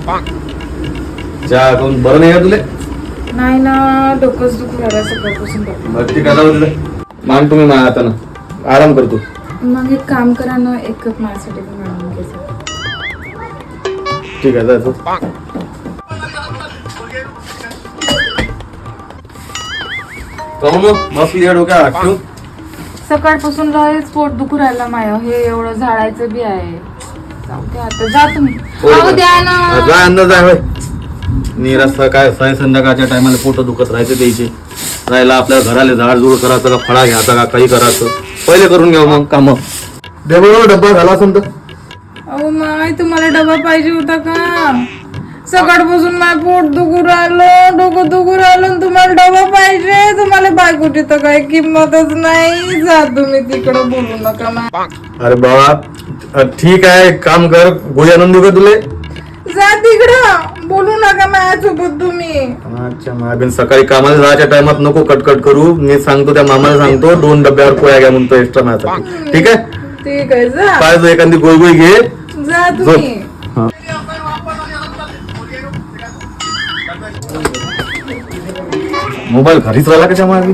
चहा कोण बरं नाही का तुले? नाही ना, डोकंच दुखू राहिलं सकाळपासून. बरं ठीक आहे, मान तुम्ही माझ्या हातानं आराम करतो. मग एक काम करा ना, एक कप माझ्यासाठी पण आणून घ्यायचं. ठीक आहे जायचं. कहून मस्त या डोक्या आठवू. सकाळपासून लयच पोट दुखू राहिलं माय. हे एवढं झाडायचं बी आहे. जाऊ दे आता, जा तुम्ही. अहो द्या ना. जा अंदाज आहे होय. निरस्ता काय साय संध्याकाळच्या टायमाला पोट दुखत राहायचं द्यायचे राहिला आपल्या घराला झाडझुड करायचं का फळा घ्यायचा का काही करायचं पहिले करून घ्या मग काम. देवळावर डब्बा झाला असेल तर. अहो माय, तुम्हाला डबा पाहिजे होता का? सकाळपासून माझं पोट दुखू राहिलं, डोकं दुखू राहिलं, तुम्हाला डबा पाहिजे? तुम्हाला बायकोची तर काही किंमतच नाही. जा तुम्ही तिकडं, बोलू नका मा. अरे बाबा ठीक आहे, काम कर. गोळी आणून देऊ का तुले? जा तिकडं, बोलू नका माझ्यासोबत तुम्ही. अच्छा मागून सकाळी कामाला जायच्या टायमात नको कटकट करू. मी सांगतो त्या मामाला सांगतो 2 डब्यावर पोळ्या घ्या म्हणतो एक्स्ट्रा माझ्यासाठी. ठीक आहे ठीक आहे, जा. पाहिजे एखादी गोळी घे. जा तुम्ही. मोबाईल घरीच राहिला कशा मागे?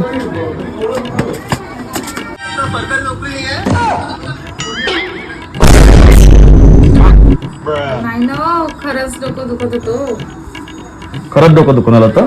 नाही ना, खरंच डोकं दुखत होतो. खरंच डोकं दुखून आलं तर?